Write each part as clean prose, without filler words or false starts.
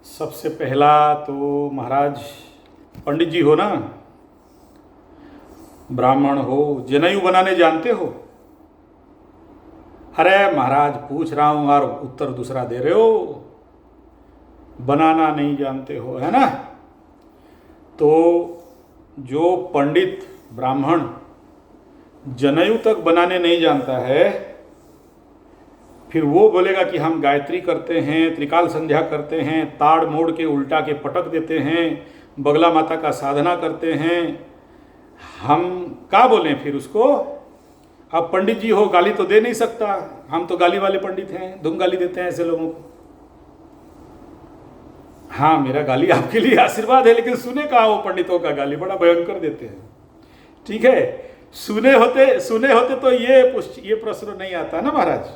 सबसे पहला तो महाराज पंडित जी हो ना, ब्राह्मण हो, जनेऊ बनाने जानते हो? अरे महाराज पूछ रहा हूं और उत्तर दूसरा दे रहे हो, बनाना नहीं जानते हो, है ना? तो जो पंडित ब्राह्मण जनेऊ तक बनाने नहीं जानता है, फिर वो बोलेगा कि हम गायत्री करते हैं, त्रिकाल संध्या करते हैं, ताड़ मोड़ के उल्टा के पटक देते हैं, बगला माता का साधना करते हैं, हम क्या बोलें फिर उसको? अब पंडित जी हो, गाली तो दे नहीं सकता, हम तो गाली वाले पंडित हैं, धूम गाली देते हैं ऐसे लोगों को। हाँ, मेरा गाली आपके लिए आशीर्वाद है, लेकिन सुने कहाँ वो पंडितों का गाली, बड़ा भयंकर देते हैं। ठीक है, सुने होते तो ये प्रश्न नहीं आता ना महाराज।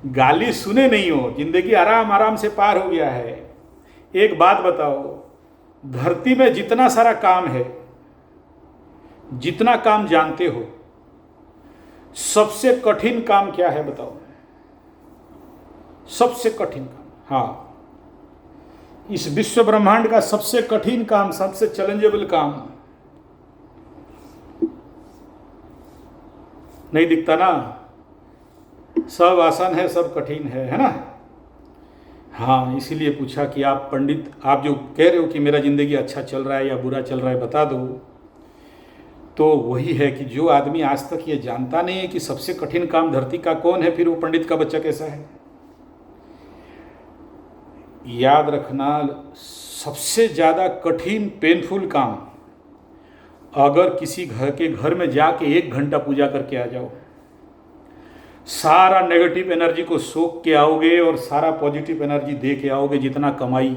गाली सुने नहीं हो, जिंदगी आराम आराम से पार हो गया है। एक बात बताओ, धरती में जितना सारा काम है, जितना काम जानते हो, सबसे कठिन काम क्या है बताओ? सबसे कठिन काम, हाँ, इस विश्व ब्रह्मांड का सबसे कठिन काम, सबसे चैलेंजेबल काम नहीं दिखता ना? सब आसान है, सब कठिन है ना? हाँ, इसीलिए पूछा कि आप पंडित, आप जो कह रहे हो कि मेरा जिंदगी अच्छा चल रहा है या बुरा चल रहा है बता दो, तो वही है कि जो आदमी आज तक ये जानता नहीं है कि सबसे कठिन काम धरती का कौन है, फिर वो पंडित का बच्चा कैसा है? याद रखना, सबसे ज़्यादा कठिन पेनफुल काम, अगर किसी घर में जाके 1 घंटा पूजा करके आ जाओ, सारा नेगेटिव एनर्जी को सोख के आओगे और सारा पॉजिटिव एनर्जी दे के आओगे। जितना कमाई,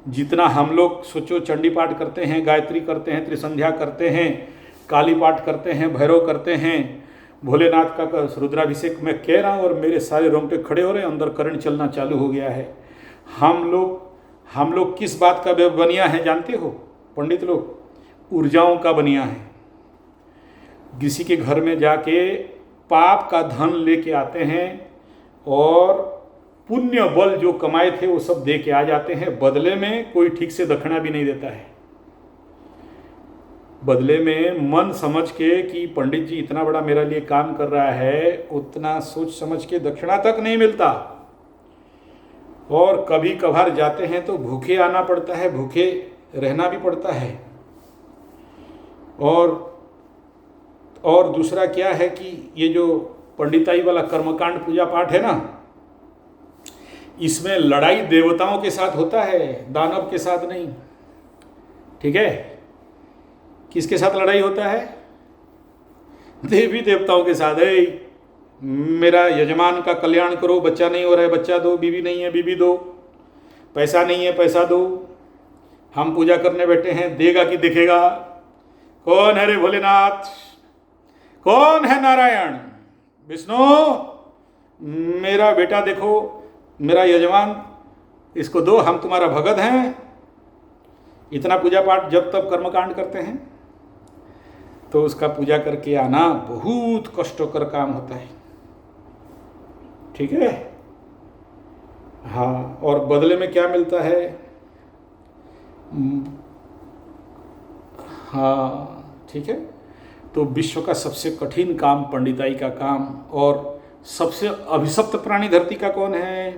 जितना हम लोग सोचो, चंडी पाठ करते हैं, गायत्री करते हैं, त्रिसंध्या करते हैं, काली पाठ करते हैं, भैरव करते हैं, भोलेनाथ का रुद्राभिषेक मैं कह रहा हूँ और मेरे सारे रोंगटे खड़े हो रहे हैं, अंदर करंट चलना चालू हो गया है। हम लोग किस बात का बनिया है जानते हो पंडित लोग? ऊर्जाओं का बनिया है। किसी के घर में जाके पाप का धन लेके आते हैं और पुण्य बल जो कमाए थे वो सब दे के आ जाते हैं। बदले में कोई ठीक से दक्षिणा भी नहीं देता है। बदले में मन समझ के कि पंडित जी इतना बड़ा मेरे लिए काम कर रहा है, उतना सोच समझ के दक्षिणा तक नहीं मिलता। और कभी कभार जाते हैं तो भूखे आना पड़ता है, भूखे रहना भी पड़ता है। और दूसरा क्या है कि ये जो पंडिताई वाला कर्मकांड पूजा पाठ है ना, इसमें लड़ाई देवताओं के साथ होता है, दानव के साथ नहीं। ठीक है, किसके साथ लड़ाई होता है? देवी देवताओं के साथ। है मेरा यजमान का कल्याण करो, बच्चा नहीं हो रहा है बच्चा दो, बीवी नहीं है बीवी दो, पैसा नहीं है पैसा दो। हम पूजा करने बैठे हैं, देगा कि दिखेगा? कौन है रे भोलेनाथ? कौन है नारायण? विष्णु? मेरा बेटा देखो, मेरा यजमान, इसको दो, हम तुम्हारा भगत हैं। इतना पूजा पाठ जब तब कर्मकांड करते हैं तो उसका पूजा करके आना बहुत कष्टकर काम होता है। ठीक है, हाँ। और बदले में क्या मिलता है? हाँ, ठीक है। तो विश्व का सबसे कठिन काम पंडिताई का काम। और सबसे अभिशप्त प्राणी धरती का कौन है?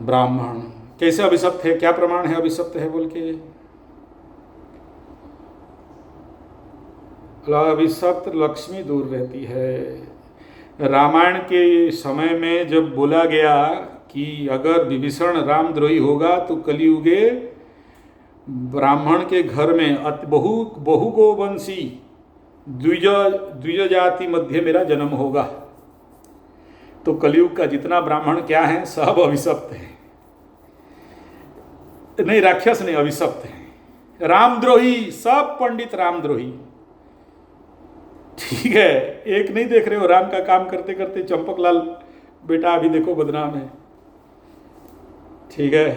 ब्राह्मण। कैसे अभिशप्त है? क्या प्रमाण है अभिशप्त है बोल के? अभिशप्त लक्ष्मी दूर रहती है। रामायण के समय में जब बोला गया कि अगर विभीषण रामद्रोही होगा तो कलियुगे ब्राह्मण के घर में बहुगोवंशी द्विज जाति मध्य मेरा जन्म होगा। तो कलियुग का जितना ब्राह्मण क्या है, सब अभिशप्त है। नहीं, राक्षस नहीं, अभिशप्त है। रामद्रोही, सब पंडित रामद्रोही। ठीक है, एक नहीं देख रहे हो? राम का काम करते करते चंपकलाल बेटा अभी देखो बदनाम है। ठीक है,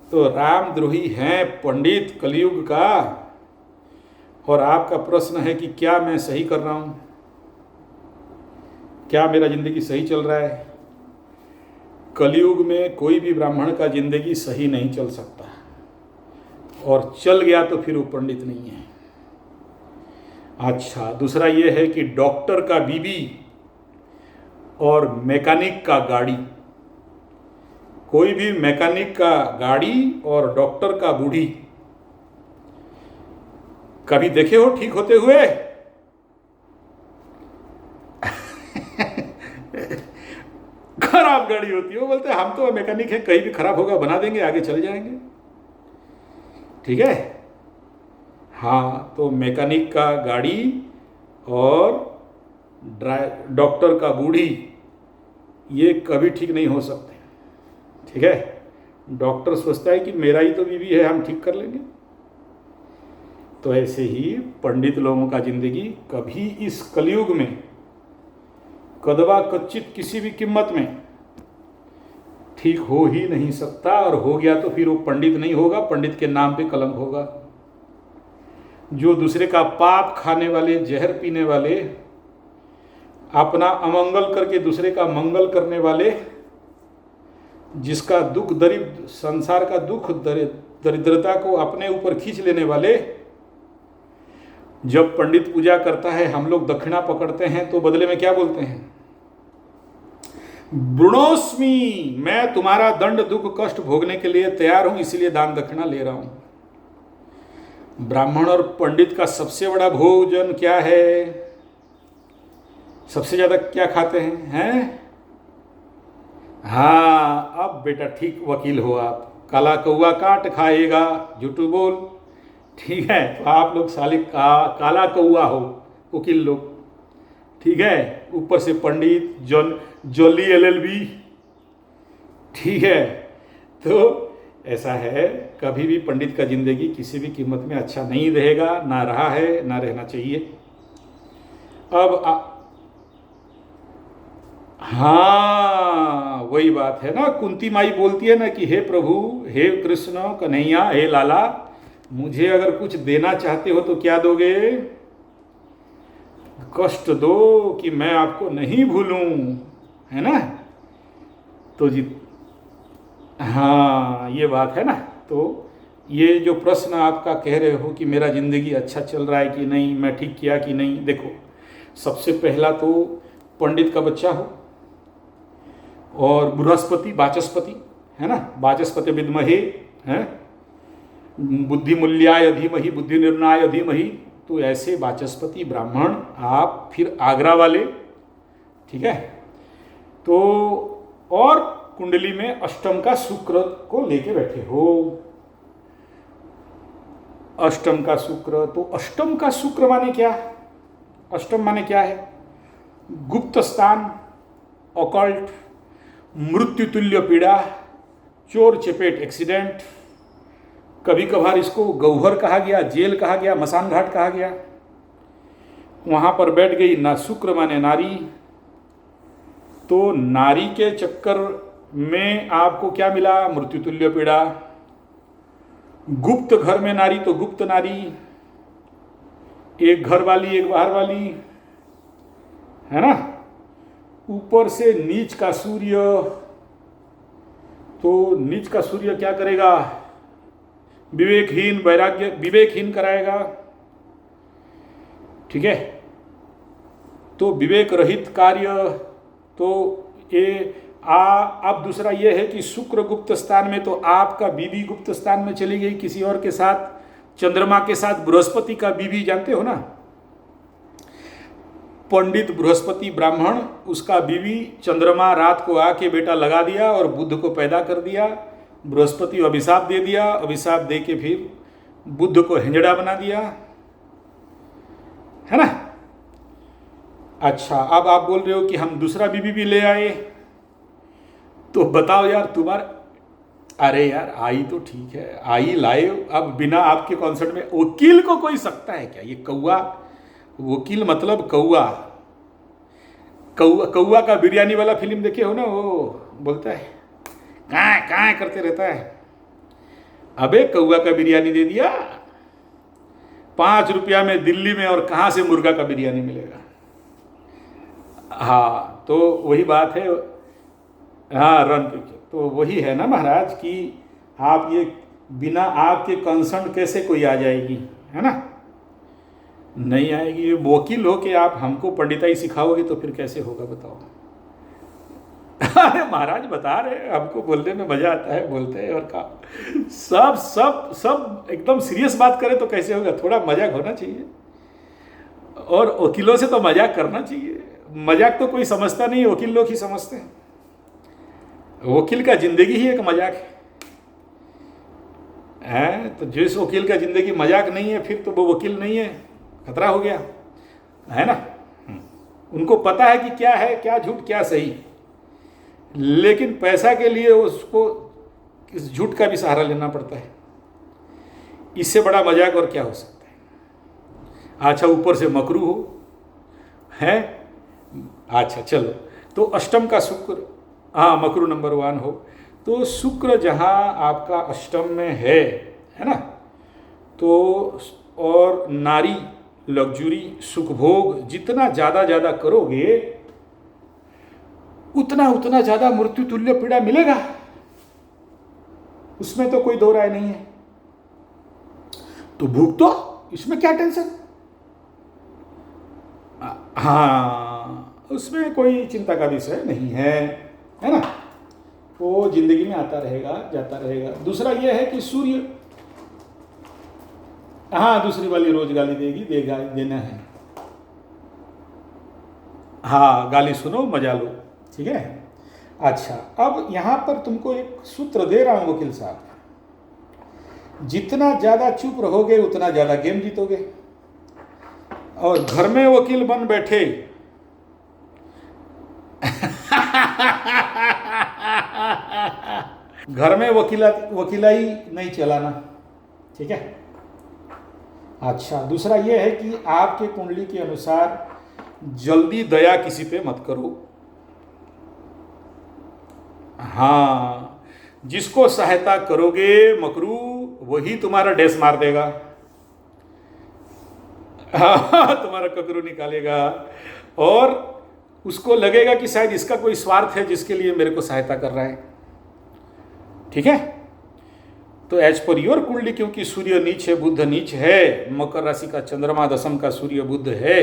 तो रामद्रोही हैं पंडित कलियुग का। और आपका प्रश्न है कि क्या मैं सही कर रहा हूँ? क्या मेरा जिंदगी सही चल रहा है? कलयुग में कोई भी ब्राह्मण का जिंदगी सही नहीं चल सकता, और चल गया तो फिर वो पंडित नहीं है। अच्छा, दूसरा ये है कि डॉक्टर का बीबी और मैकेनिक का गाड़ी। कोई भी मैकेनिक का गाड़ी और डॉक्टर का बूढ़ी कभी देखे हो ठीक होते हुए? खराब गाड़ी होती है, वो बोलते हैं हम तो मैकेनिक है, कहीं भी खराब होगा बना देंगे, आगे चल जाएंगे। ठीक है। हाँ, तो मैकेनिक का गाड़ी और डॉक्टर का बूढ़ी ये कभी ठीक नहीं हो सकते। ठीक है। डॉक्टर सोचता है कि मेरा ही तो बीवी है, हम ठीक कर लेंगे। तो ऐसे ही पंडित लोगों का जिंदगी कभी इस कलयुग में कदवा कच्चित किसी भी कीमत में ठीक हो ही नहीं सकता, और हो गया तो फिर वो पंडित नहीं होगा, पंडित के नाम पे कलंक होगा। जो दूसरे का पाप खाने वाले, जहर पीने वाले, अपना अमंगल करके दूसरे का मंगल करने वाले, जिसका दुख दरिद्र संसार का दुख दरिद्रता को अपने ऊपर खींच लेने वाले, जब पंडित पूजा करता है, हम लोग दक्षिणा पकड़ते हैं तो बदले में क्या बोलते हैं? वृणोस्मि, मैं तुम्हारा दंड दुख कष्ट भोगने के लिए तैयार हूं, इसलिए दान दक्षिणा ले रहा हूं। ब्राह्मण और पंडित का सबसे बड़ा भोजन क्या है? सबसे ज्यादा क्या खाते हैं? हाँ, अब बेटा ठीक वकील हो आप। काला कौआ काट खाएगा, झूठू बोल। ठीक है, तो आप लोग साले काला कौआ हो, वकील लोग। ठीक है, ऊपर से पंडित, जॉली LLB। ठीक है, तो ऐसा है, कभी भी पंडित का जिंदगी किसी भी कीमत में अच्छा नहीं रहेगा, ना रहा है, ना रहना चाहिए। अब हाँ, वही बात है ना, कुंती माई बोलती है ना कि हे प्रभु, हे कृष्ण कन्हैया, हे लाला, मुझे अगर कुछ देना चाहते हो तो क्या दोगे? कष्ट दो कि मैं आपको नहीं भूलूं, है ना? तो जी हाँ, ये बात है ना। तो ये जो प्रश्न आपका कह रहे हो कि मेरा जिंदगी अच्छा चल रहा है कि नहीं, मैं ठीक किया कि नहीं, देखो, सबसे पहला तो पंडित का बच्चा हो, और बृहस्पति वाचस्पति है ना, वाचस्पति विद्महे है, बुद्धि मूल्याय धीमहि, बुद्धि निर्णयाय धीमहि। तो ऐसे वाचस्पति ब्राह्मण आप, फिर आगरा वाले। ठीक है। तो और कुंडली में अष्टम का शुक्र को लेके बैठे हो। अष्टम का शुक्र, तो अष्टम का शुक्र माने क्या? अष्टम माने क्या है? गुप्त स्थान, ऑकल्ट, मृत्यु तुल्य पीड़ा, चोर चपेट एक्सीडेंट, कभी कभार इसको गौहर कहा गया, जेल कहा गया, मसान घाट कहा गया। वहां पर बैठ गई ना, शुक्र माने नारी। तो नारी के चक्कर में आपको क्या मिला? मृत्यु तुल्य पीड़ा। गुप्त घर में नारी तो गुप्त नारी, एक घर वाली एक बाहर वाली, है ना। ऊपर से नीच का सूर्य, तो नीच का सूर्य क्या करेगा? विवेकहीन, वैराग्य, विवेकहीन कराएगा। ठीक है। तो विवेक रहित कार्य। तो ये अब दूसरा ये है कि शुक्र गुप्त स्थान में, तो आपका बीवी गुप्त स्थान में चली गई किसी और के साथ, चंद्रमा के साथ। बृहस्पति का बीवी जानते हो ना, पंडित बृहस्पति ब्राह्मण, उसका बीवी चंद्रमा रात को आके बेटा लगा दिया और बुध को पैदा कर दिया। बृहस्पति अभिशाप दे दिया, अभिशाप दे के फिर बुध को हिंजड़ा बना दिया, है ना। अच्छा, अब आप बोल रहे हो कि हम दूसरा बीबी भी ले आए, तो बताओ यार तुम्हारा, अरे यार आई तो ठीक है, आई लाए, अब बिना आपके कॉन्सर्ट में वकील को कोई सकता है क्या? ये कौआ, वकील मतलब कौआ, कौआ का बिरयानी वाला फिल्म देखे हो ना, वो बोलता है कहाँ करते रहता है। अबे कौआ का बिरयानी दे दिया 5 रुपया में दिल्ली में, और कहाँ से मुर्गा का बिरयानी मिलेगा? हाँ, तो वही बात है। हाँ रन पे। तो वही है ना महाराज कि आप ये बिना आपके कंसर्न कैसे कोई आ जाएगी, है ना, नहीं आएगी। वकील हो कि आप हमको पंडिताई सिखाओगे तो फिर कैसे होगा बताओ। अरे महाराज बता रहे हमको बोलने में मजा आता है, बोलते हैं और का सब सब सब एकदम सीरियस बात करें तो कैसे होगा, थोड़ा मजाक होना चाहिए। और वकीलों से तो मजाक करना चाहिए, मजाक तो कोई समझता नहीं, वकील लोग ही समझते हैं। वकील का जिंदगी ही एक मजाक है, तो जिस वकील का जिंदगी मजाक नहीं है फिर तो वो वकील नहीं है, खतरा हो गया, है ना। उनको पता है कि क्या है क्या झूठ क्या सही, लेकिन पैसा के लिए उसको इस झूठ का भी सहारा लेना पड़ता है। इससे बड़ा मजाक और क्या हो सकता है। अच्छा ऊपर से मकरू हो है। अच्छा चलो, तो अष्टम का शुक्र, हाँ मकरू नंबर 1 हो, तो शुक्र जहाँ आपका अष्टम में है ना, तो और नारी लग्जरी सुखभोग जितना ज़्यादा करोगे उतना उतना ज़्यादा मृत्यु तुल्य पीड़ा मिलेगा, उसमें तो कोई दो राय नहीं है। तो भूख तो इसमें क्या टेंशन, हाँ उसमें कोई चिंता का विषय नहीं है ना, वो जिंदगी में आता रहेगा जाता रहेगा। दूसरा ये है कि सूर्य, हाँ दूसरी वाली रोज गाली देगा देना है, हाँ गाली सुनो मजा लो, ठीक है। अच्छा अब यहाँ पर तुमको एक सूत्र दे रहा हूँ वकील साहब, जितना ज़्यादा चुप रहोगे उतना ज़्यादा गेम जीतोगे। और घर में वकील बन बैठे घर में वकीलाई नहीं चलाना, ठीक है। अच्छा दूसरा यह है कि आपके कुंडली के अनुसार जल्दी दया किसी पे मत करो, हाँ जिसको सहायता करोगे मकरू वही तुम्हारा डैश मार देगा, हाँ तुम्हारा ककरू निकालेगा, और उसको लगेगा कि शायद इसका कोई स्वार्थ है जिसके लिए मेरे को सहायता कर रहा है, ठीक है। तो एज पर योर कुंडली, क्योंकि सूर्य नीच है बुध नीच है, मकर राशि का चंद्रमा दशम का सूर्य बुध है,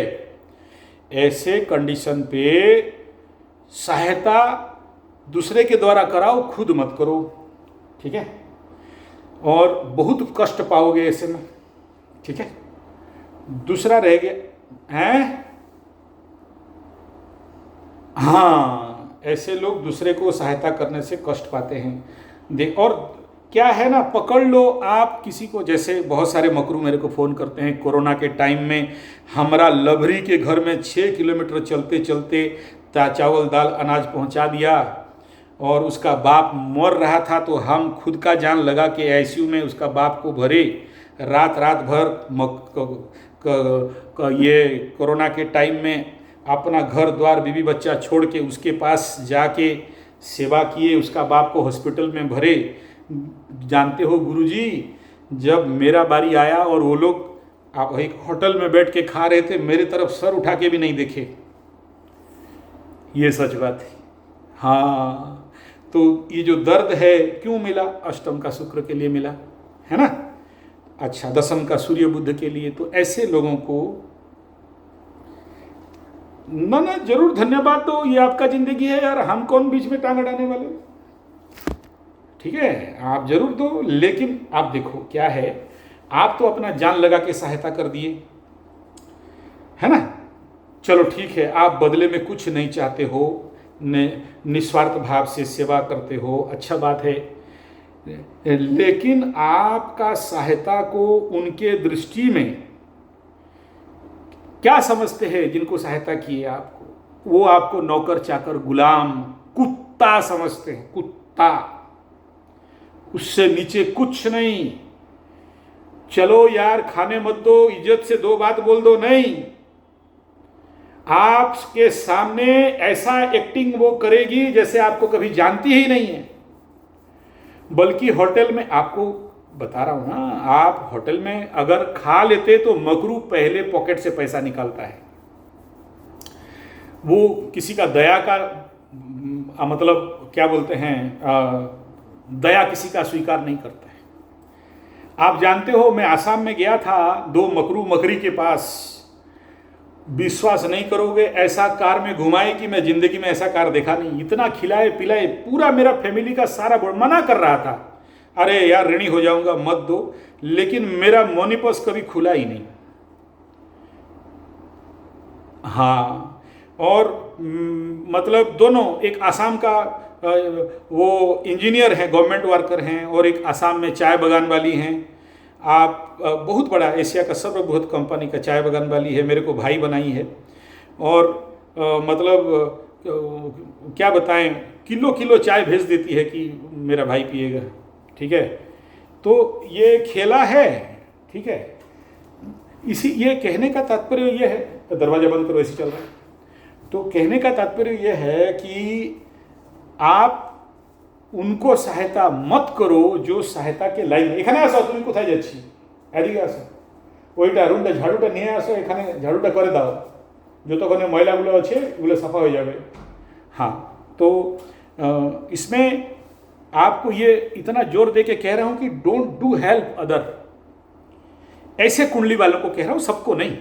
ऐसे कंडीशन पे सहायता दूसरे के द्वारा कराओ, खुद मत करो, ठीक है। और बहुत कष्ट पाओगे ऐसे में, ठीक है। दूसरा रह गया है, हाँ ऐसे लोग दूसरे को सहायता करने से कष्ट पाते हैं। और क्या है ना, पकड़ लो आप किसी को, जैसे बहुत सारे मकरू मेरे को फ़ोन करते हैं, कोरोना के टाइम में हमारा लभरी के घर में 6 किलोमीटर चलते चलते चावल दाल अनाज पहुंचा दिया, और उसका बाप मर रहा था तो हम खुद का जान लगा के आईसीयू में उसका बाप को भरे, रात भर ये कोरोना के टाइम में अपना घर द्वार बीवी बच्चा छोड़ के उसके पास जाके सेवा किए, उसका बाप को हॉस्पिटल में भरे। जानते हो गुरुजी, जब मेरा बारी आया और वो लोग आप एक होटल में बैठ के खा रहे थे, मेरे तरफ सर उठा के भी नहीं देखे, ये सच बात है। हाँ तो ये जो दर्द है क्यों मिला, अष्टम का शुक्र के लिए मिला, है ना। अच्छा दशम का सूर्य बुध के लिए, तो ऐसे लोगों को ना जरूर धन्यवाद दो, ये आपका जिंदगी है यार, हम कौन बीच में टांग अड़ाने वाले, ठीक है आप जरूर दो। लेकिन आप देखो क्या है, आप तो अपना जान लगा के सहायता कर दिए, है ना। चलो ठीक है, आप बदले में कुछ नहीं चाहते हो, निस्वार्थ भाव से सेवा करते हो, अच्छा बात है। लेकिन आपका सहायता को उनके दृष्टि में क्या समझते हैं, जिनको सहायता की है आपको, वो आपको नौकर चाकर गुलाम कुत्ता समझते हैं, कुत्ता, उससे नीचे कुछ नहीं। चलो यार खाने मत दो, इज्जत से 2 बात बोल दो, नहीं, आपके सामने ऐसा एक्टिंग वो करेगी जैसे आपको कभी जानती ही नहीं है। बल्कि होटल में, आपको बता रहा हूं ना, आप होटल में अगर खा लेते तो मकरू पहले पॉकेट से पैसा निकालता है, वो किसी का दया का मतलब क्या बोलते हैं, दया किसी का स्वीकार नहीं करता है। आप जानते हो, मैं आसाम में गया था दो मकरू मकरी के पास, विश्वास नहीं करोगे, ऐसा कार में घुमाए कि मैं जिंदगी में ऐसा कार देखा नहीं। इतना खिलाए पिलाए, पूरा मेरा फैमिली का सारा बोर्ड मना कर रहा था, अरे यार ऋणी हो जाऊंगा मत दो, लेकिन मेरा मोनिपस कभी खुला ही नहीं। हाँ, और मतलब दोनों, एक आसाम का वो इंजीनियर हैं, गवर्नमेंट वर्कर हैं, और एक आसाम में चाय बागान वाली हैं। आप बहुत बड़ा एशिया का सर्वबृहत कंपनी का चाय बागान वाली है, मेरे को भाई बनाई है। और मतलब क्या बताएं, किलो किलो चाय भेज देती है कि मेरा भाई पिएगा। ठीक है, तो ये खेला है। ठीक है, ये कहने का तात्पर्य ये है, दरवाजा बंद करो, ऐसे चल रहा है। तो कहने का तात्पर्य यह है कि आप उनको सहायता मत करो जो सहायता के लायक। এখানে আসো, তুমি কোথায় যাচ্ছি, এদিকে আসো, ওইটা রুমটা ঝাড়ুটা নিয়ে আসো, এখানে ঝাড়ুটা করে দাও, যতক্ষণে ময়লাগুলো আছে ওগুলো সাফা হয়ে যাবে। हाँ, तो इसमें आपको ये इतना जोर दे के कह रहा हूँ कि डोंट डू हेल्प अदर। ऐसे कुंडली वालों को कह रहा हूँ, सबको नहीं।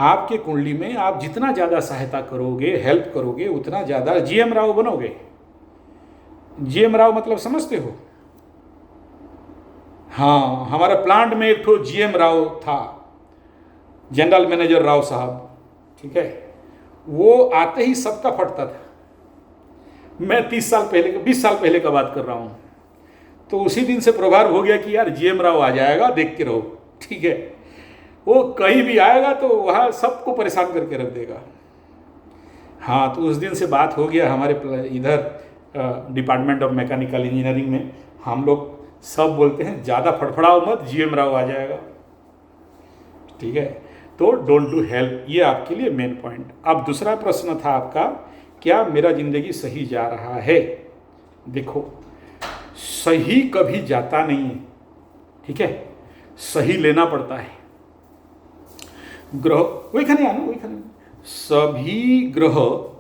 आपके कुंडली में आप जितना ज़्यादा सहायता करोगे, हेल्प करोगे, उतना ज़्यादा जीएम राव बनोगे। जीएम राव मतलब समझते हो? हाँ, हमारे प्लांट में एक ठो जीएम राव था, जनरल मैनेजर राव साहब। ठीक है, वो आते ही सबका फटता था। मैं 20 साल पहले का बात कर रहा हूँ। तो उसी दिन से प्रभाव हो गया कि यार जीएम राव आ जाएगा, देख के रहो। ठीक है, वो कहीं भी आएगा तो वहाँ सबको परेशान करके रख देगा। हाँ, तो उस दिन से बात हो गया हमारे इधर डिपार्टमेंट ऑफ मैकेनिकल इंजीनियरिंग में। हम लोग सब बोलते हैं ज़्यादा फड़फड़ाओ मत, जीएम राव आ जाएगा। ठीक है, तो डोंट डू हेल्प, ये आपके लिए मेन पॉइंट। अब दूसरा प्रश्न था आपका, क्या मेरा जिंदगी सही जा रहा है? देखो, सही कभी जाता नहीं है। ठीक है, सही लेना पड़ता है। ग्रह वही खाने आना, वही खाने, सभी ग्रह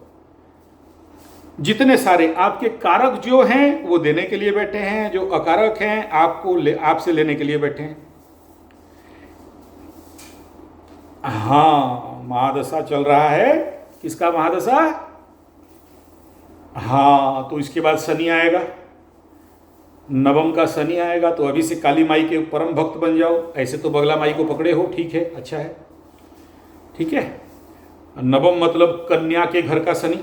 जितने सारे आपके कारक जो हैं वो देने के लिए बैठे हैं, जो अकारक हैं आपसे लेने के लिए बैठे हैं। हाँ, महादशा चल रहा है। किसका महादशा? हाँ, तो इसके बाद शनि आएगा, नवम का शनि आएगा। तो अभी से काली माई के परम भक्त बन जाओ। ऐसे तो बगला माई को पकड़े हो, ठीक है, अच्छा है। ठीक है, नवम मतलब कन्या के घर का शनि।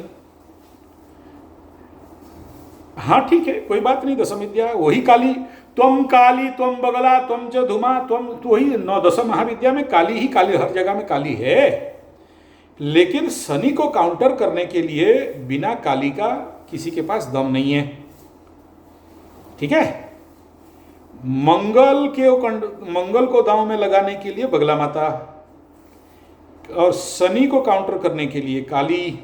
हाँ ठीक है, कोई बात नहीं, दशम विद्या वही काली, त्वम बगला त्वम च धुमा त्वम, तो वही 9 महाविद्या में काली ही काली, हर जगह में काली है। लेकिन शनि को काउंटर करने के लिए बिना काली का किसी के पास दम नहीं है। ठीक है, मंगल को दांव में लगाने के लिए बगला माता, और शनि को काउंटर करने के लिए काली।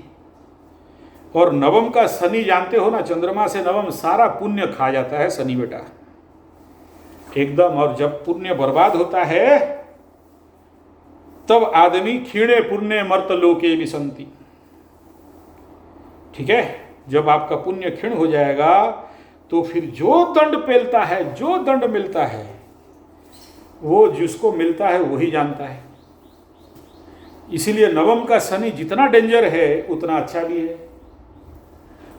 और नवम का शनि जानते हो ना, चंद्रमा से नवम सारा पुण्य खा जाता है शनि बेटा एकदम। और जब पुण्य बर्बाद होता है तब आदमी क्षीणे पुण्य मर्त लोके विसंति। ठीक है, जब आपका पुण्य क्षीण हो जाएगा तो फिर जो दंड पेलता है, जो दंड मिलता है, वो जिसको मिलता है वही जानता है। इसीलिए नवम का शनि जितना डेंजर है उतना अच्छा भी है।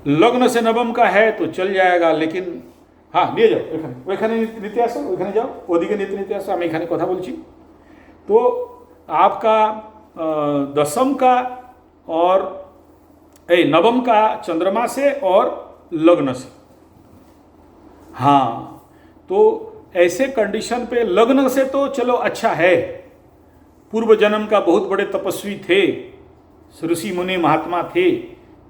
लग्न से नवम का है तो चल जाएगा, लेकिन हाँ लिए जाओ ওইখানে নীতি আসো, ওইখানে जाओ, ওদিকে নীতি আসো, আমি এখানে কথা বলছি। तो आपका दशम का और नवम का चंद्रमा से और लग्न से। हाँ, तो ऐसे कंडीशन पे लग्न से तो चलो अच्छा है, पूर्व जन्म का बहुत बड़े तपस्वी थे, ऋषि मुनि महात्मा थे,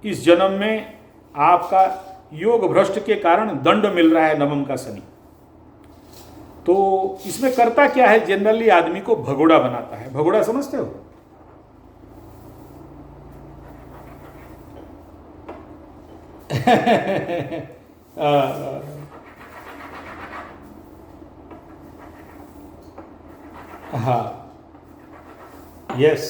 इस जन्म में आपका योग भ्रष्ट के कारण दंड मिल रहा है नवम का शनि। तो इसमें करता क्या है, जनरली आदमी को भगोड़ा बनाता है। भगोड़ा समझते हो? हाँ, यस,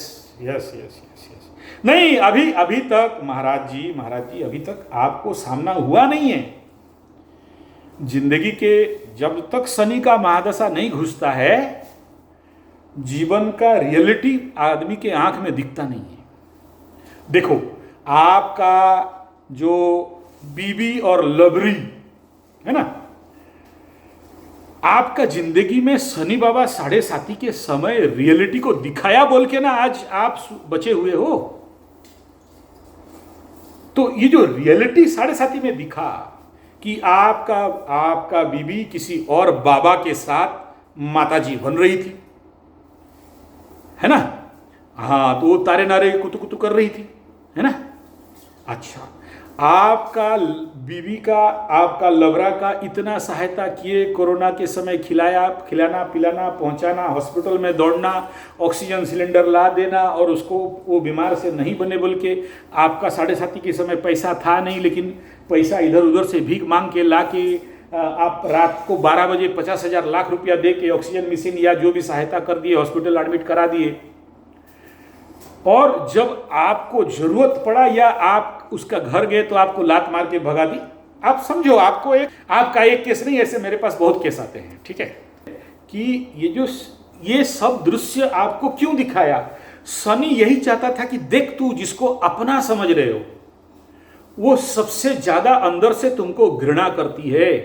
नहीं, अभी अभी तक महाराज जी अभी तक आपको सामना हुआ नहीं है। जिंदगी के जब तक शनि का महादशा नहीं घुसता है, जीवन का रियलिटी आदमी के आंख में दिखता नहीं है। देखो, आपका जो बीबी और लवरी है ना, आपका जिंदगी में शनि बाबा 7.5 के समय रियलिटी को दिखाया बोल के ना आज आप बचे हुए हो। तो ये जो रियलिटी 7.5 में दिखा कि आपका बीबी किसी और बाबा के साथ माताजी बन रही थी, है ना, हाँ, तो वो तारे नारे कुतु कुतु कर रही थी, है ना। अच्छा, आपका बीवी का, आपका लवरा का इतना सहायता किए, कोरोना के समय खिलाना पिलाना, पहुंचाना, हॉस्पिटल में दौड़ना, ऑक्सीजन सिलेंडर ला देना, और उसको वो बीमार से नहीं बने बोल के आपका 7.5 के समय पैसा था नहीं, लेकिन पैसा इधर उधर से भीख मांग के ला के आप रात को 12 बजे 50,000 लाख रुपया दे के ऑक्सीजन मशीन या जो भी सहायता कर दिए, हॉस्पिटल एडमिट करा दिए। और जब आपको जरूरत पड़ा या आप उसका घर गए तो आपको लात मार के भगा दी। आप समझो, आपका एक केस नहीं, ऐसे मेरे पास बहुत केस आते हैं, ठीक है, कि ये सब दृश्य आपको क्यों दिखाया? शनि यही चाहता था कि देख, तू जिसको अपना समझ रहे हो वो सबसे ज्यादा अंदर से तुमको घृणा करती है।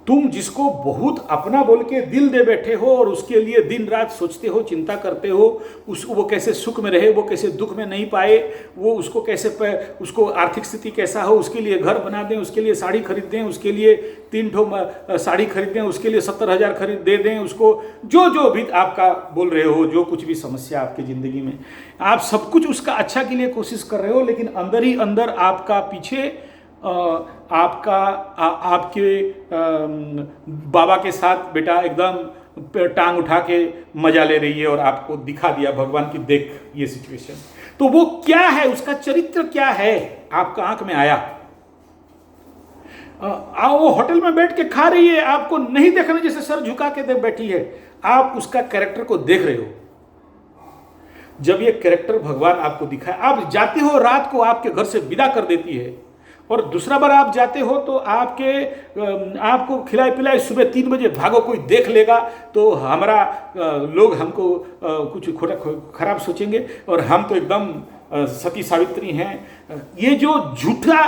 तुम जिसको बहुत अपना बोल के दिल दे बैठे हो और उसके लिए दिन रात सोचते हो, चिंता करते हो, वो कैसे सुख में रहे, वो कैसे दुख में नहीं पाए, वो उसको आर्थिक स्थिति कैसा हो, उसके लिए घर बना दें, उसके लिए साड़ी खरीद दें, उसके लिए 3 ठो साड़ी खरीद दें, उसके लिए 70,000 खरीद दे दें, उसको जो भी आपका बोल रहे हो, जो कुछ भी समस्या आपकी ज़िंदगी में, आप सब कुछ उसका अच्छा के लिए कोशिश कर रहे हो, लेकिन अंदर ही अंदर आपका पीछे आपके बाबा के साथ बेटा एकदम टांग उठा के मजा ले रही है और आपको दिखा दिया भगवान की, देख ये सिचुएशन। तो वो क्या है, उसका चरित्र क्या है, आपका आंख में आया। वो होटल में बैठ के खा रही है, आपको नहीं देखना, जैसे सर झुका के बैठी है, आप उसका कैरेक्टर को देख रहे हो। जब ये कैरेक्टर भगवान आपको दिखाए, आप जाते हो, रात को आपके घर से विदा कर देती है, और दूसरा बार आप जाते हो तो आपको खिलाए पिलाए सुबह 3 बजे भागो, कोई देख लेगा तो लोग हमको कुछ खराब सोचेंगे, और हम तो एकदम सती सावित्री हैं। ये जो झूठा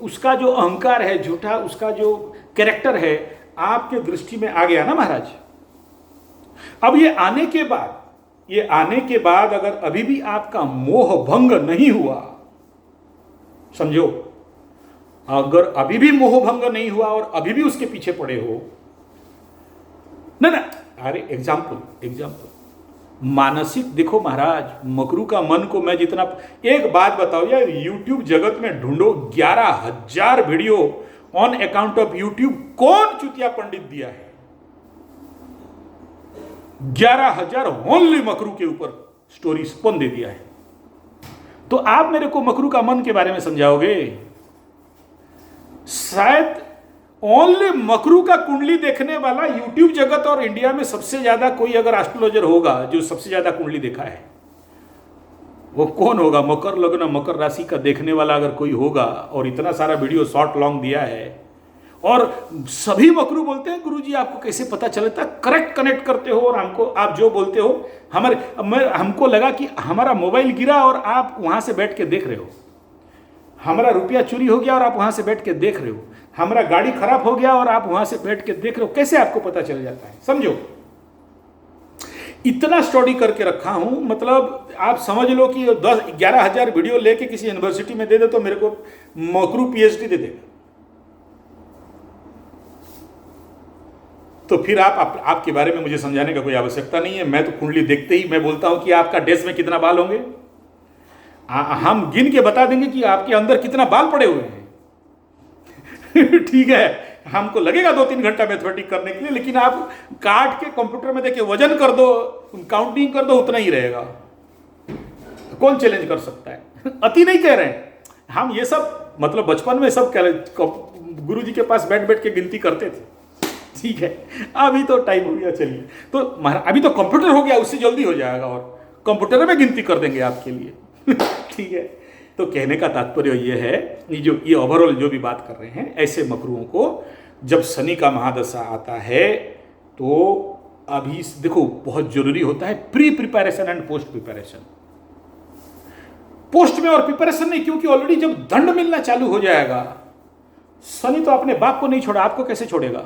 उसका जो अहंकार है, झूठा उसका जो कैरेक्टर है, आपके दृष्टि में आ गया ना महाराज। अब ये आने के बाद अगर अभी भी आपका मोह भंग नहीं हुआ, समझो, अगर अभी भी मोह भंग नहीं हुआ और अभी भी उसके पीछे पड़े हो, ना, अरे एग्जाम्पल मानसिक देखो महाराज, मकरू का मन को मैं जितना, एक बात बताओ यार, यूट्यूब जगत में ढूंढो 11,000 video on account of YouTube, कौन चुतिया पंडित दिया है? 11,000 ओनली मकरू के ऊपर स्टोरी कौन दे दिया है? तो आप मेरे को मकरू का मन के बारे में समझाओगे? शायद ओनली मकरू का कुंडली देखने वाला यूट्यूब जगत और इंडिया में सबसे ज्यादा कोई अगर एस्ट्रोलॉजर होगा जो सबसे ज्यादा कुंडली देखा है, वो कौन होगा? मकर लग्न, मकर राशि का देखने वाला अगर कोई होगा, और इतना सारा वीडियो शॉर्ट लॉन्ग दिया है, और सभी मकरू बोलते हैं गुरुजी आपको कैसे पता चलता? करेक्ट कनेक्ट करते हो, और हमको आप जो बोलते हो, हमको लगा कि हमारा मोबाइल गिरा और आप वहां से बैठ के देख रहे हो, हमारा रुपया चोरी हो गया और आप वहां से बैठ के देख रहे हो, हमारा गाड़ी खराब हो गया और आप वहां से बैठ के देख रहे हो। कैसे आपको पता चल जाता है? समझो, इतना स्टडी करके रखा हूं, मतलब आप समझ लो कि 11,000 वीडियो लेके किसी यूनिवर्सिटी में दे दे तो मेरे को मकरू पीएचडी दे देगा। तो फिर आपके बारे में मुझे समझाने का कोई आवश्यकता नहीं है। मैं तो कुंडली देखते ही मैं बोलता हूं कि आपका डेस्क में कितना बाल होंगे, हम गिन के बता देंगे कि आपके अंदर कितना बाल पड़े हुए हैं। ठीक है, हमको लगेगा 2-3 घंटा मैथमेटिक करने के लिए, लेकिन आप काट के कंप्यूटर में देके वजन कर दो, काउंटिंग कर दो, उतना ही रहेगा। कौन चैलेंज कर सकता है? अति नहीं कह रहे हैं हम, ये सब मतलब बचपन में सब गुरुजी के पास बैठ बैठ के गिनती करते थे। ठीक है, अभी तो टाइम हो गया, चलिए। तो अभी तो कंप्यूटर हो गया, उससे जल्दी हो जाएगा। और कंप्यूटर में गिनती कर देंगे आपके लिए। ठीक है, तो कहने का तात्पर्य ये है, ये ओवरऑल जो भी बात कर रहे हैं, ऐसे मकरुओं को जब शनि का महादशा आता है तो अभी देखो बहुत जरूरी होता है pre preparation and post preparation. Post में और प्रिपरेशन नहीं, क्योंकि ऑलरेडी जब दंड मिलना चालू हो जाएगा, शनि तो अपने बाप को नहीं छोड़ा, आपको कैसे छोड़ेगा।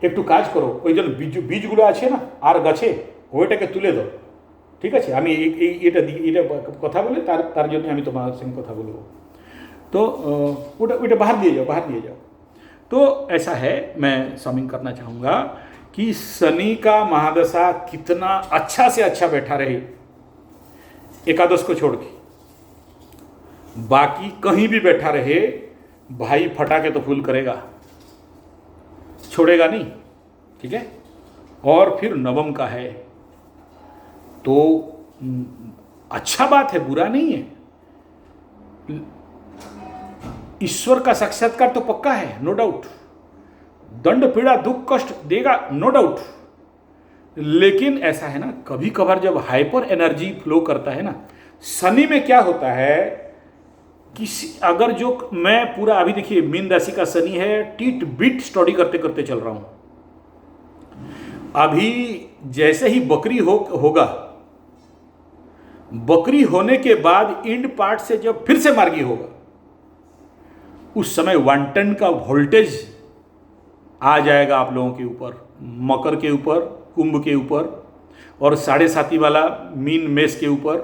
একটু কাজ করো, ওই জন্য বীজগুলো আছে না আর গাছে, ওইটাকে তুলে দাও, ঠিক আছে। আমি এটা কথা বলে তার জন্য আমি তোমার সঙ্গে কথা বলবো, तो ওটা बाहर दिए जाओ। तो ऐसा है, मैं समिंग करना चाहूँगा कि शनि का महादशा कितना अच्छा से अच्छा बैठा रहे एकादश को छोड़ के, बाकी कहीं भी बैठा रहे भाई फटाके तो फूल करेगा, छोड़ेगा नहीं, ठीक है। और फिर नवम का है तो अच्छा बात है, बुरा नहीं है। ईश्वर का साक्षात्कार तो पक्का है, नो डाउट। दंड पीड़ा दुख कष्ट देगा, नो डाउट। लेकिन ऐसा है ना, कभी कभार जब हाइपर एनर्जी फ्लो करता है ना, शनि में क्या होता है, किसी अगर जो मैं पूरा अभी देखिए मीन राशि का शनि है, टीट बीट स्टडी करते करते चल रहा हूं। अभी जैसे ही बकरी होगा, बकरी होने के बाद इंड पार्ट से जब फिर से मार्गी होगा, उस समय 1 टन का वोल्टेज आ जाएगा आप लोगों के ऊपर, मकर के ऊपर, कुंभ के ऊपर, और 7.5 वाला मीन मेष के ऊपर,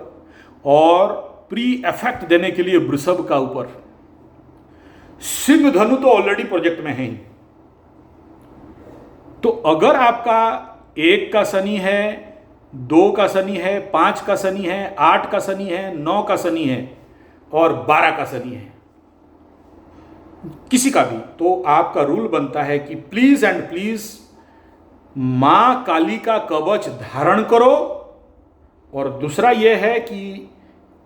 और प्री इफेक्ट देने के लिए वृषभ का ऊपर। सिंह धनु तो ऑलरेडी प्रोजेक्ट में है ही। तो अगर आपका 1 का शनि है, 2 का शनि है, 5 का शनि है, 8 का शनि है, 9 का शनि है और 12 का शनि है, किसी का भी, तो आपका रूल बनता है कि प्लीज एंड प्लीज मां काली का कवच धारण करो। और दूसरा यह है कि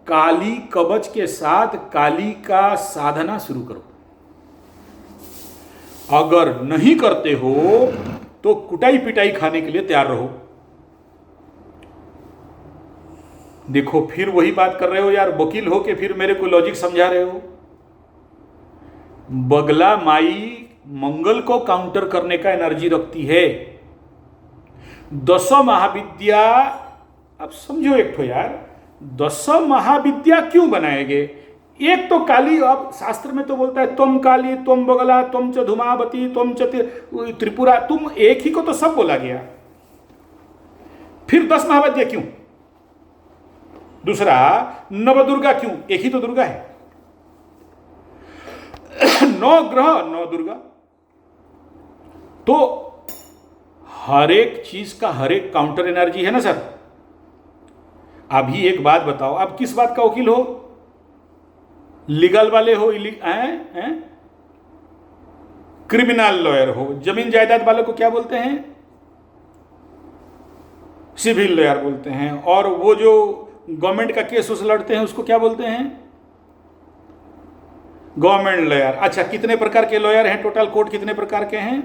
काली कवच के साथ काली का साधना शुरू करो। अगर नहीं करते हो तो कुटाई पिटाई खाने के लिए तैयार रहो। देखो फिर वही बात कर रहे हो यार, वकील हो के फिर मेरे को लॉजिक समझा रहे हो। बगला माई मंगल को काउंटर करने का एनर्जी रखती है। 10 महाविद्या, अब समझो एक तो यार, 10 महाविद्या क्यों बनाएंगे? एक तो काली, अब शास्त्र में तो बोलता है तुम काली, तुम बगला, तुम च धूमावती, तुम च त्रिपुरा, तुम एक ही को तो सब बोला गया, फिर 10 महाविद्या क्यों? दूसरा नवदुर्गा क्यों? एक ही तो दुर्गा है। 9 ग्रह 9 दुर्गा। तो हर एक चीज का हर एक काउंटर एनर्जी है ना सर। अभी एक बात बताओ, आप किस बात का वकील हो? लीगल वाले हो, क्रिमिनल लॉयर हो? जमीन जायदाद वालों को क्या बोलते हैं? सिविल लॉयर बोलते हैं। और वो जो गवर्नमेंट का केस उस लड़ते हैं उसको क्या बोलते हैं? Government lawyer. अच्छा, कितने प्रकार के लॉयर हैं? टोटल कोर्ट कितने प्रकार के हैं?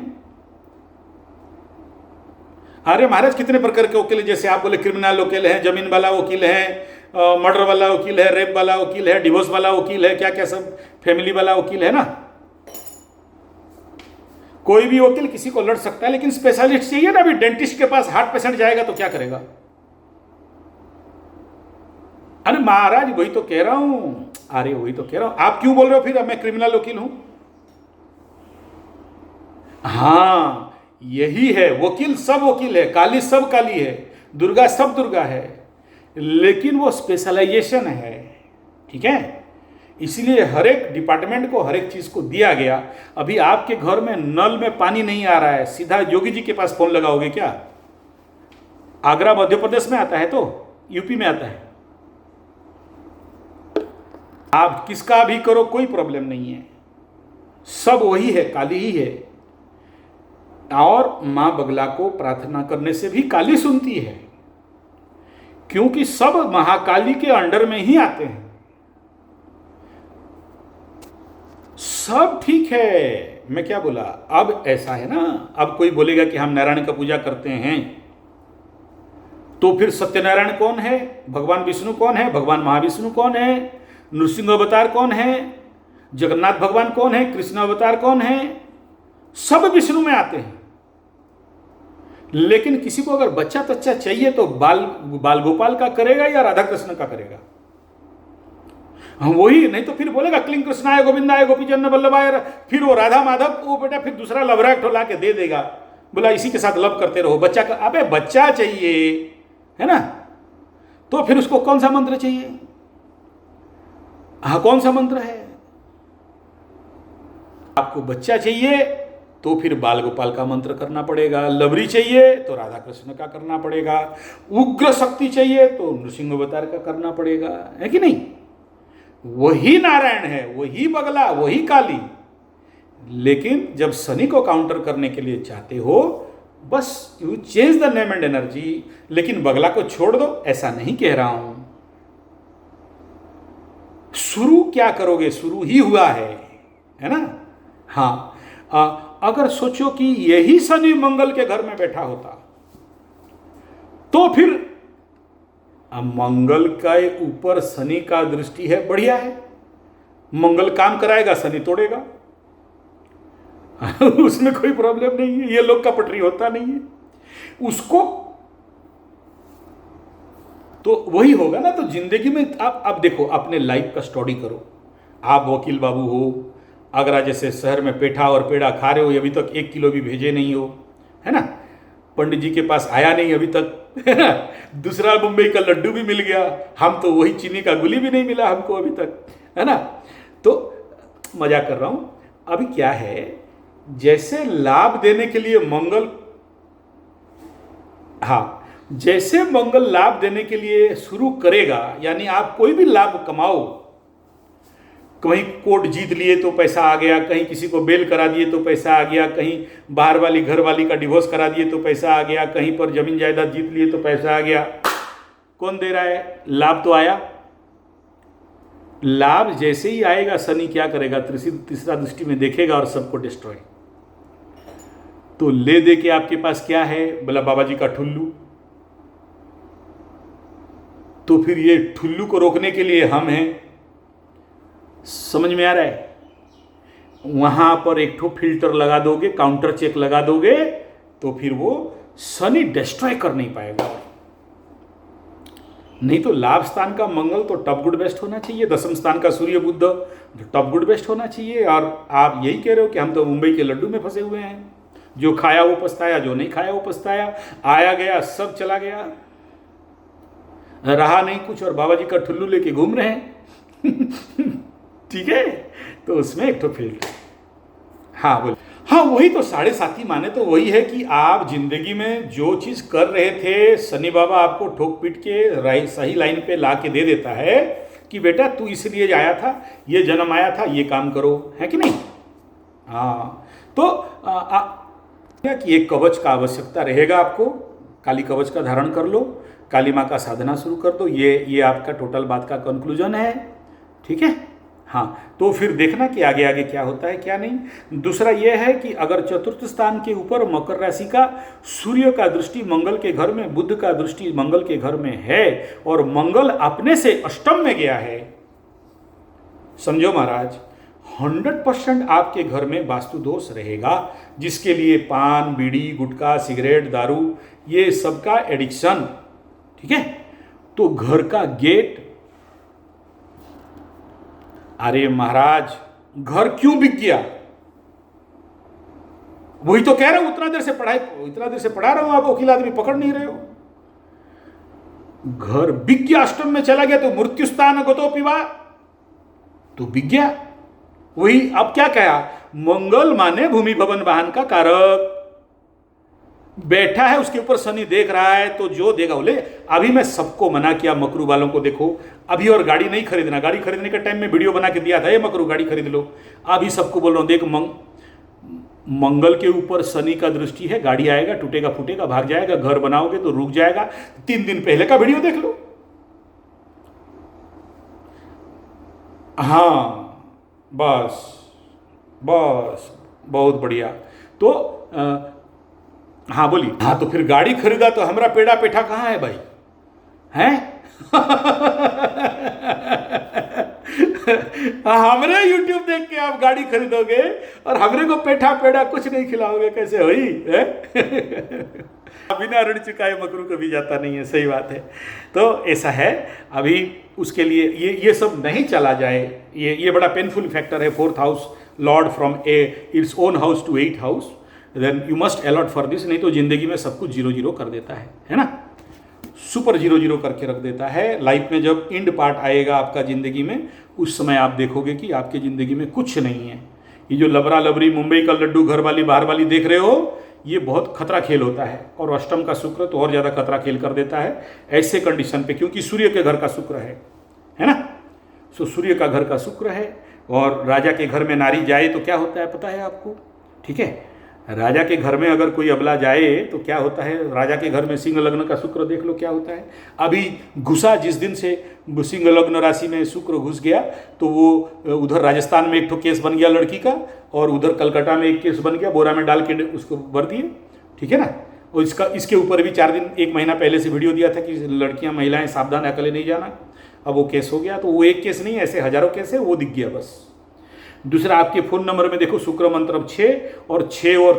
अरे महाराज कितने प्रकार के वकील? जैसे आप बोले क्रिमिनल वकील है, जमीन वाला वकील है, मर्डर वाला वकील है, रेप वाला वकील है, डिवोर्स वाला वकील है, क्या क्या सब, फैमिली वाला वकील है ना। कोई भी वकील किसी को लड़ सकता है, लेकिन स्पेशलिस्ट चाहिए ना। अभी डेंटिस्ट के पास हार्ट पेशेंट जाएगा तो क्या करेगा? अरे महाराज वही तो कह रहा हूं, अरे वही तो कह रहा हूं। आप क्यों बोल रहे हो फिर मैं क्रिमिनल वकील हूं? हाँ यही है, वकील सब वकील है, काली सब काली है, दुर्गा सब दुर्गा है, लेकिन वो स्पेशलाइजेशन है, ठीक है। इसलिए हर एक डिपार्टमेंट को हर एक चीज को दिया गया। अभी आपके घर में नल में पानी नहीं आ रहा है, सीधा योगी जी के पास फोन लगाओगे क्या? आगरा मध्य प्रदेश में आता है तो यूपी में आता है, आप किसका भी करो कोई प्रॉब्लम नहीं है, सब वही है, काली ही है। और मां बगला को प्रार्थना करने से भी काली सुनती है, क्योंकि सब महाकाली के अंडर में ही आते हैं। सब ठीक है, मैं क्या बोला। अब ऐसा है ना, अब कोई बोलेगा कि हम नारायण का पूजा करते हैं तो फिर सत्यनारायण कौन है, भगवान विष्णु कौन है, भगवान महाविष्णु कौन है, नृसिंह अवतार कौन है, जगन्नाथ भगवान कौन है, कृष्ण अवतार कौन है, सब विष्णु में आते हैं। लेकिन किसी को अगर बच्चा तच्चा चाहिए तो बाल गोपाल का करेगा या राधा कृष्ण का करेगा? वही नहीं तो फिर बोलेगा क्लिंग कृष्णाय गोविंदाय गोपीचंद वल्लभाय, फिर वो राधा माधव वो बेटा फिर दूसरा लवरा ठोला के दे देगा, बोला इसी के साथ लव करते रहो। बच्चा का अबे बच्चा चाहिए है ना, तो फिर उसको कौन सा मंत्र चाहिए? हाँ कौन सा मंत्र है? आपको बच्चा चाहिए तो फिर बाल गोपाल का मंत्र करना पड़ेगा, लवरी चाहिए तो राधा कृष्ण का करना पड़ेगा, उग्र शक्ति चाहिए तो नृसिंह अवतार का करना पड़ेगा, है कि नहीं? वही नारायण है, वही बगला, वही काली। लेकिन जब शनि को काउंटर करने के लिए चाहते हो, बस you change the name and energy, लेकिन बगला को छोड़ दो, ऐसा नहीं कह रहा हूं। शुरू क्या करोगे, शुरू ही हुआ है ना? हाँ, अगर सोचो कि यही शनि मंगल के घर में बैठा होता तो फिर मंगल के ऊपर शनि का दृष्टि है, बढ़िया है, मंगल काम कराएगा, शनि तोड़ेगा उसमें कोई प्रॉब्लम नहीं है, ये लोग का पटरी होता नहीं है उसको। तो वही होगा ना। तो जिंदगी में आप देखो, अपने लाइफ का स्टडी करो। आप वकील बाबू हो, आगरा जैसे शहर में पेठा और पेड़ा खा रहे हो, अभी तक 1 किलो भी भेजे नहीं हो, है ना? पंडित जी के पास आया नहीं अभी तक, है ना? दूसरा मुंबई का लड्डू भी मिल गया, हम तो वही चीनी का गुली भी नहीं मिला हमको अभी तक, है ना? तो मजाक कर रहा हूं। अभी क्या है, जैसे लाभ देने के लिए मंगल, हाँ, जैसे मंगल लाभ देने के लिए शुरू करेगा, यानी आप कोई भी लाभ कमाओ, कहीं कोर्ट जीत लिए तो पैसा आ गया, कहीं किसी को बेल करा दिए तो पैसा आ गया, कहीं बाहर वाली घर वाली का डिवोर्स करा दिए तो पैसा आ गया, कहीं पर जमीन जायदाद जीत लिए तो पैसा आ गया। कौन दे रहा है? लाभ तो आया। लाभ जैसे ही आएगा, शनि क्या करेगा? तीसरा दृष्टि में देखेगा और सबको डिस्ट्रॉय। तो ले दे के आपके पास क्या है? बोला बाबा जी का ठुल्लू। तो फिर ये ठुल्लू को रोकने के लिए हम हैं। समझ में आ रहा है? वहां पर एक ठो फिल्टर लगा दोगे, काउंटर चेक लगा दोगे, तो फिर वो शनि डिस्ट्रॉय कर नहीं पाएगा। नहीं तो लाभ स्थान का मंगल तो टॉप गुड बेस्ट होना चाहिए, दशम स्थान का सूर्य बुध टॉप गुड बेस्ट होना चाहिए। और आप यही कह रहे हो कि हम तो मुंबई के लड्डू में फंसे हुए हैं, जो खाया वो पछताया, जो नहीं खाया वो पछताया, आया गया सब चला गया, रहा नहीं कुछ, और बाबा जी का ठुल्लू लेके घूम रहे हैं ठीक है? तो उसमें एक तो फिल्टर। हाँ बोल। हाँ वही तो, 7.5 माने तो वही है कि आप जिंदगी में जो चीज कर रहे थे, शनि बाबा आपको ठोक पीट के सही लाइन पे ला के दे देता है कि बेटा तू इसलिए आया था, ये जन्म आया था, ये काम करो, है कि नहीं? हाँ तो कि एक कवच का आवश्यकता रहेगा आपको, काली कवच का धारण कर लो, काली माँ का साधना शुरू कर दो। ये आपका टोटल बात का कंक्लूजन है, ठीक है? हाँ, तो फिर देखना कि आगे आगे क्या होता है क्या नहीं। दूसरा यह है कि अगर चतुर्थ स्थान के ऊपर मकर राशि का सूर्य का दृष्टि मंगल के घर में, बुध का दृष्टि मंगल के घर में है, और मंगल अपने से अष्टम में गया है, समझो महाराज 100% आपके घर में वास्तु दोष रहेगा, जिसके लिए पान, बीड़ी, गुटखा, सिगरेट, दारू, ये सबका एडिक्शन, ठीक है? तो घर का गेट, अरे महाराज घर क्यों बिक गया? वही तो कह रहा हूं, इतना देर से पढ़ा रहा हूं, आप वकील आदमी पकड़ नहीं रहे हो। घर बिक गया, अष्टम में चला गया, तो मृत्यु स्थान गतो पिवा, तो बिक गया। वही अब क्या कहा? मंगल माने भूमि भवन वाहन का कारक, बैठा है उसके ऊपर शनि देख रहा है, तो जो देगा बोले। अभी मैं सबको मना किया, मकरू वालों को देखो अभी, और गाड़ी नहीं खरीदना, गाड़ी खरीदने के टाइम में वीडियो बना के दिया था, ये मकरू गाड़ी खरीद लो। अभी सबको बोल रहा हूं, देख मंगल के ऊपर शनि का दृष्टि है, गाड़ी आएगा, टूटेगा फूटेगा, भाग जाएगा, घर बनाओगे तो रुक जाएगा। 3 दिन पहले का वीडियो देख लो। हाँ बस बहुत बढ़िया। तो हाँ बोली। हाँ तो फिर गाड़ी खरीदा तो हमारा पेड़ा पेठा कहाँ है भाई? हैं? हमरे YouTube देख के आप गाड़ी खरीदोगे और हमरे को पेठा पेड़ा कुछ नहीं खिलाओगे, कैसे हुई है? बिना ऋण चुकाए मकरू कभी जाता नहीं है, सही बात है। तो ऐसा है, अभी उसके लिए ये सब नहीं चला जाए, ये बड़ा पेनफुल फैक्टर है। 4th house lord from its own house to 8th house, then you must allot for this, नहीं तो जिंदगी में सब कुछ 0-0 कर देता है ना, सुपर 0-0 करके रख देता है। लाइफ में जब एंड पार्ट आएगा आपका ज़िंदगी में, उस समय आप देखोगे कि आपकी ज़िंदगी में कुछ नहीं है। ये जो लबरा लबरी, मुंबई का लड्डू, घर वाली बाहर वाली देख रहे हो, ये बहुत खतरा खेल होता है। और अष्टम का शुक्र तो और ज़्यादा खतरा खेल कर देता है ऐसे कंडीशन पे, क्योंकि सूर्य के घर का शुक्र है ना। सो सूर्य का घर का शुक्र है, और राजा के घर में नारी जाए तो क्या होता है पता है आपको? ठीक है, राजा के घर में अगर कोई अबला जाए तो क्या होता है? राजा के घर में सिंह लग्न का शुक्र देख लो क्या होता है। अभी घुसा, जिस दिन से सिंह लग्न राशि में शुक्र घुस गया, तो वो उधर राजस्थान में एक ठो केस बन गया लड़की का, और उधर कलकत्ता में एक केस बन गया, बोरा में डाल के उसको भर दिए, ठीक है ना। और इसके ऊपर भी 4 दिन 1 महीना पहले से वीडियो दिया था कि लड़कियां महिलाएं सावधान, अकेले नहीं जाना। अब वो केस हो गया, तो वो एक केस नहीं, ऐसे हजारों केस है, वो दिख गया बस। दूसरा, आपके फ़ोन नंबर में देखो शुक्र मंत्र 6 और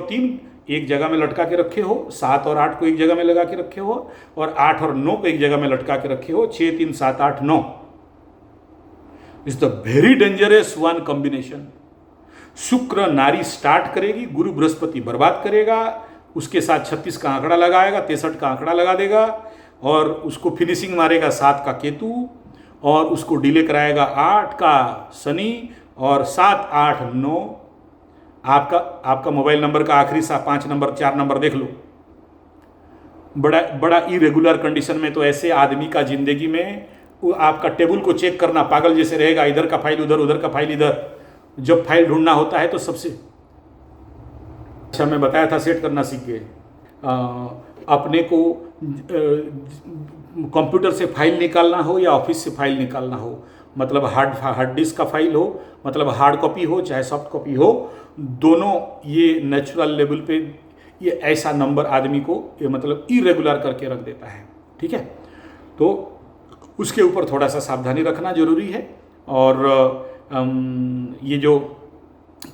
3 एक जगह में लटका के रखे हो, 7 और 8 को एक जगह में लगा के रखे हो, और 8 और 9 को एक जगह में लटका के रखे हो। 6, 3, 7, 8, 9 is the very dangerous one combination. शुक्र नारी स्टार्ट करेगी, गुरु बृहस्पति बर्बाद करेगा, उसके साथ 36 का आंकड़ा लगाएगा, 63 का आंकड़ा लगा देगा, और उसको फिनिशिंग मारेगा 7 का केतु, और उसको डिले कराएगा 8 का शनि, और 7, 8, 9 आपका मोबाइल नंबर का आखिरी 5 नंबर 4 नंबर देख लो। बड़ा इरेगुलर कंडीशन में तो ऐसे आदमी का जिंदगी में आपका टेबल को चेक करना पागल जैसे रहेगा, इधर का फाइल उधर, उधर का फाइल इधर। जब फाइल ढूंढना होता है तो सबसे अच्छा मैं बताया था, सेट करना सीख गए। अपने को कंप्यूटर से फाइल निकालना हो या ऑफिस से फाइल निकालना हो, मतलब हार्ड डिस्क का फाइल हो, मतलब हार्ड कॉपी हो चाहे सॉफ्ट कॉपी हो, दोनों ये नेचुरल लेवल पे ये ऐसा नंबर आदमी को ये मतलब इरेगुलर करके रख देता है, ठीक है। तो उसके ऊपर थोड़ा सा सावधानी रखना जरूरी है। और ये जो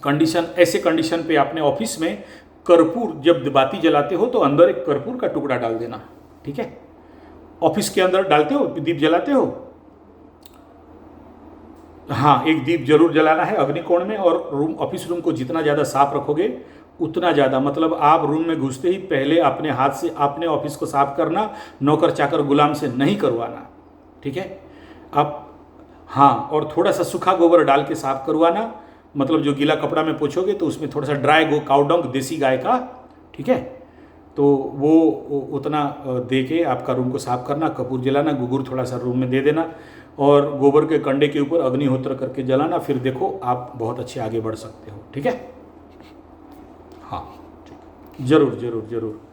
कंडीशन, ऐसे कंडीशन पे आपने ऑफिस में कर्पूर, जब बाती जलाते हो तो अंदर एक कर्पूर का टुकड़ा डाल देना, ठीक है। ऑफिस के अंदर डालते हो, दीप जलाते हो, हाँ, एक दीप जरूर जलाना है अग्निकोण में। और ऑफिस रूम को जितना ज़्यादा साफ रखोगे उतना ज़्यादा, मतलब आप रूम में घुसते ही पहले अपने हाथ से अपने ऑफिस को साफ करना, नौकर चाकर गुलाम से नहीं करवाना, ठीक है। आप हाँ, और थोड़ा सा सूखा गोबर डाल के साफ करवाना, मतलब जो गीला कपड़ा में पोछोगे तो उसमें थोड़ा सा ड्राई काउडंग देसी गाय का, ठीक है। तो वो उतना दे के आपका रूम को साफ करना, कपूर जलाना, गुगुर थोड़ा सा रूम में दे देना, और गोबर के कंडे के ऊपर अग्निहोत्र करके जलाना। फिर देखो आप बहुत अच्छे आगे बढ़ सकते हो, ठीक है। हाँ, जरूर जरूर जरूर।